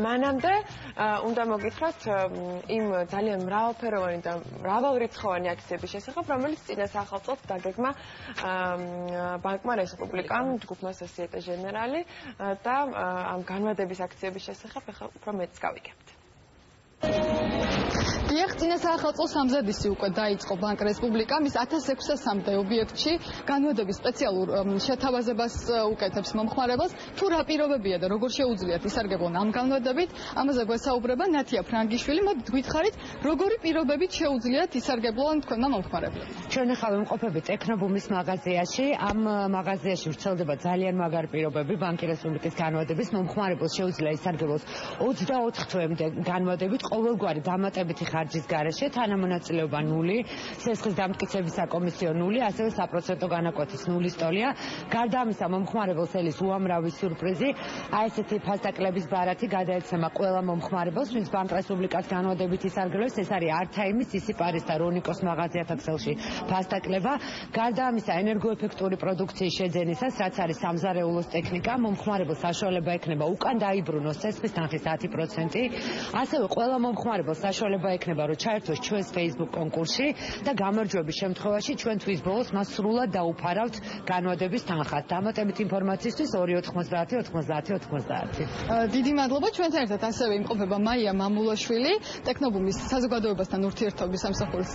მანამდე უნდა მოგითხრათ იმ ძალიან მრავალფეროვანი და მრავალრიცხოვანი აქციების შესახებ, რომელიც წინა სახელმწიფოდ დაგეგმა ბანკმა რესპუბლიკამ, ჯგუფმა Societe Generale და ამ განმადების აქციების შესახებ ახლა უფრო მეც გავიგებთ. Ieri წინა სახელმწიფოს სამზადისი უკვე დაიწყო ბანკ რესპუბლიკამ ის 1600-მდე ობიექტში განმადების სპეციალურ შეთავაზებას უკეთებს მომხმარებელს თუ რა პირობებია და როგორ შეუძლიათ ისარგებლონ ამ განმადებით ამაზე გვესაუბრება ნათია ფრანგიშვილი მოდით გითხარით როგორი პირობებით შეუძლიათ ისარგებლონ თქვენმა მომხმარებლებმა ჩვენ ახლა ვიმყოფებით ტექნობუმის მაღაზიაში ამ მაღაზიაში ვრცელდება ძალიან მაგარი პირობები ბანკი რესპუბლიკის განმადების მომხმარებელს შეუძლია ისარგებლოს 24 თვემდე განმადებით ყოველგვარი დამატებითი ხარჯის გარეშე თანამონაწილეობა 0, სესხის დამტკიცების საკომისიო 0, ასევე საპროცენტო განაკვეთის 0 ტოლია. გარდა ამისა, მომხმარებელს ელის უამრავი სიურპრიზი, აი ესეთი ფასდაკლების ბარათი გადაეცემა ყველა მომხმარებელს, ვინც ბანკ რესპუბლიკას განმადებით ისარგებლოს, ეს არის არტაიმის, ისიპარის და რონიკოს მაღაზიათა ქსელში ფასდაკლება. გარდა ამისა, ენერგოეფექტური პროდუქციის შეძენისას, რაც არის სამზარეულოს ტექნიკა, მომხმარებელს საშუალება ექნება უკან დაიბრუნოს სესხის თანხის 10%, ასევე ყველა მომხმარებელს საშუალება ექნება რომ ჩაერთოს ჩვენს Facebook კონკურსში და გამარჯვების შემთხვევაში ჩვენთვის ბოლოს მას სრულად დაუფარავთ განმადების თანხად. დამატებით ინფორმაციისთვის 290-90-90. დიდი მადლობა ჩვენთან ერთად ასევე იმყოფება მაია მამულაშვილი, ტექნობუმის საზოგადოებასთან ურთიერთობის სამსახურის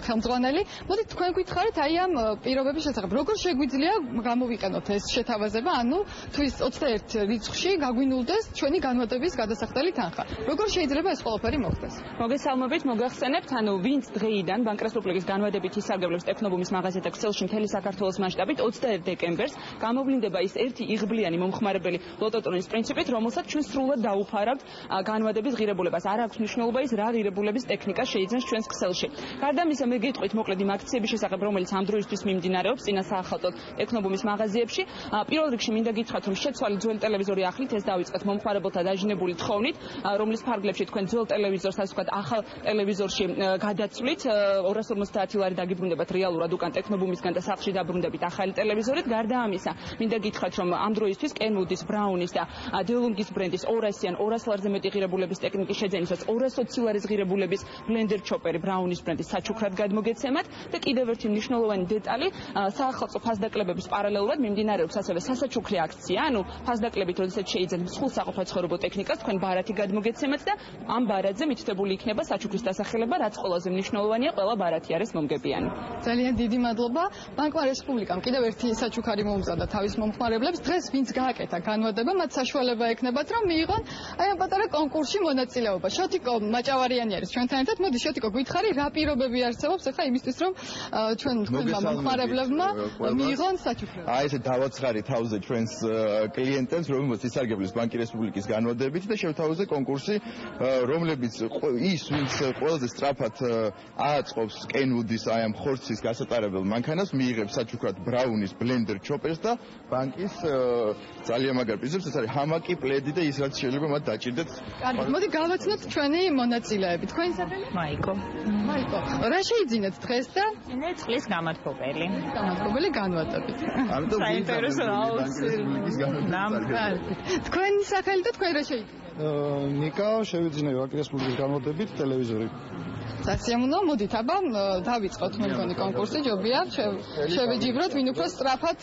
ხელმძღვანელი. მოდით თქვენ გითხარით აი ამ პირობების შესახებ, როგორ შეგვიძლია გამოვიყენოთ ეს შეთავაზება, ანუ თვის 21 რიცხვში გაგვინულდეს ჩვენი განმადების გადასახდელი თანხა. როგორ შეიძლება ეს ყველაფერი მოხდეს? მოგესალმებით, მოგახსენებთ, ანუ ვინც დღეიდან ბანკ რესპუბლიკის განმადებით ისარგებლებს ტექნობუმის მაღაზიათა ქსელში მთელი საქართველოს მასშტაბით 21 დეკემბერს გამოვლინდება ის ერთი იღბლიანი მომხმარებელი ლოტოტრონის პრინციპით, რომელსაც ჩვენ სრულად დაუფარავთ განმადების ღირებულებას. არ აქვს მნიშვნელობა ის რა ღირებულების ტექნიკა შეიძენს ჩვენს ქსელში. გარდა ამისა, მე გეტყვით მოკლედ იმ აქციების შესახებ, რომელიც ამ დროისთვის მიმდინარეობს წინა საახალწლოდ ტექნობუმის მაღაზიებში. პირველ რიგში მინდა გითხრათ, რომ შეცვალა ძველი ტელევიზორი ახლით ეს დაიწყეთ მომხმარებელთა დაჟინებული თხოვნით, რომლის ფარგლებში თქვენ ძველ ტელევიზორს ასე ვთქვათ ახალ ტელევიზორში გადაცვლით 250 ლარი დაგიბრუნდებათ რეალურად უკან ტექნობუმისგან და სახლში დაბრუნდებით ახალი ტელევიზორით. გარდა ამისა, მინდა გითხრათ, რომ ამ დროისთვის კენვუდის, ბრაუნის და დელუნგის ბრენდის 200-იან 200 ლარზე მეტი ღირებულების ტექნიკის შეძენისას 220 ლარის ღირებულების ბლენდერ ჩოპერი ბრაუნის ბრენდის საჩუქრად გადმოგეცემათ და კიდევ ერთი მნიშვნელოვანი დეტალი, საახალწლო ფასდაკლებების პარალელურად მიმდინარეობს ასევე სასაჩუქრე აქცია, ანუ ფასდაკლებით როდესაც შეიძენთ მსხვილ საყოფაცხოვრებო ტექნიკას, თქვენ ბარათი გადმოგეცემათ და ამ ბარათზე მითითებული იქნება საჩუქრის დასახელება, რაც ყველაზე მნიშვნელოვანია, ყველა ბარათი არის მომგებიანი. ძალიან დიდი მადლობა. ბანკმა რესპუბლიკამ კიდევ ერთი საჩუქარი მოუწოდა თავის მომხმარებლებს. დღეს ვინც გააკეთა განმადება, მათ საშუალება ექნებათ, რომ მიიღონ აი ამ პატარა კონკურსში მონაწილეობა. შოტიკო მაჭავარიანი არის ჩვენთან ერთად. მოდი შოტიკო, გითხარი რა პირობები არსებობს ახლა იმისთვის, რომ თქვენმა მომხმარებლებმა მიიღონ საჩუქრები. აი ესე დავაცხარი თავზე ჩვენს კლიენტებს, რომლებიც ისარგებლეს ბანკი რესპუბლიკის განმადებით და შევთავაზე კონკურსი, რომლებიც ის ვინც ყველაზე სწრაფად ააწყობს კენვუდის აი ამ ხორცის გასატარებელ მანქანას მიიღებს საჩუქრად ბრაუნის ბლენდერ ჩოპერს და ბანკის ძალიან მაგარ პრიზებს, ეს არის ჰამაკი, პლედი და ის რაც შეიძლება მათ დაჭირდეთ. კარგი, მოდი გავაცნოთ ჩვენი მონაწილეები. თქვენი სახელი? მაიკო. მაიკო. რა შეიძინეთ დღეს და? მე წყლის გამათბობელი. გამათბობელი განმადებით. ამიტომ საინტერესო თქვენი სახელი და თქვენ რა შეიძინეთ? ნიკა შევიძინე ბანკი რესპუბლიკის განმადებით ტელევიზორი. სასიამოვნო, მოდით აბა დავიწყოთ მე მგონი კონკურსი, ჯობია შევეჯიბროთ ვინ უფრო სწრაფად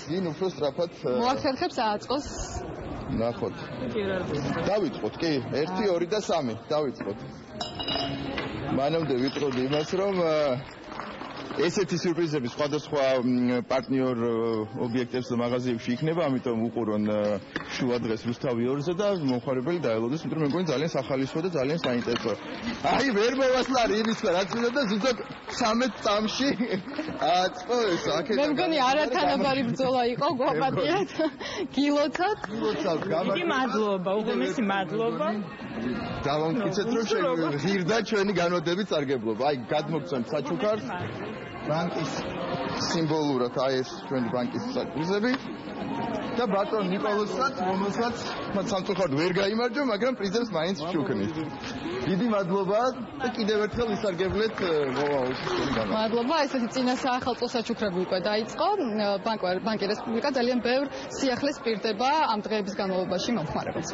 მოახერხებს ააწყოს. ნახოთ. დავიწყოთ, კი, 1, 2 და 3 დავიწყოთ. მანამდე ვიტყოდი იმას, რომ ესეთი სიურპრიზები სხვადასხვა პარტნიორ ობიექტებს და მაღაზიებში იქნება, ამიტომ უყურონ შუა დღეს რუსთავი 2-ზე და მომხმარებელი დაელოდეს, იმიტომ რომ მე მგონი ძალიან სახალისო და ძალიან საინტერესო. აი ვერ მოვასლარი იმის რაც მინდა და ზუსტად 13 წამში აწყო ეს აქეთ. მე მგონი არათანაბარი ბრძოლა იყო, გვაპატიათ. გილოცავთ. დიდი მადლობა, უღონესი მადლობა. დავამტკიცეთ რომ ღირდა ჩვენი განმადების სარგებლობა. აი გადმოგცემთ საჩუქარს. ბანკის სიმბოლურად აი ეს ჩვენი ბანკის პრიზები და ბატონ ნიკოლოსაც, რომელსაც მათ სამწუხაროდ ვერ გაიმარჯვა, მაგრამ პრიზებს მაინც ვშუქნით. დიდი მადლობა და კიდევ ერთხელ ისარგებლეთ მოვალეში ჩვენი განმადება. მადლობა, ესეთი წინა საახალწლო საჩუქრები უკვე დაიწყო. ბანკი რესპუბლიკა ძალიან ბევრ სიახლეს პირდება ამ დღეების განმავლობაში მომხმარებელს.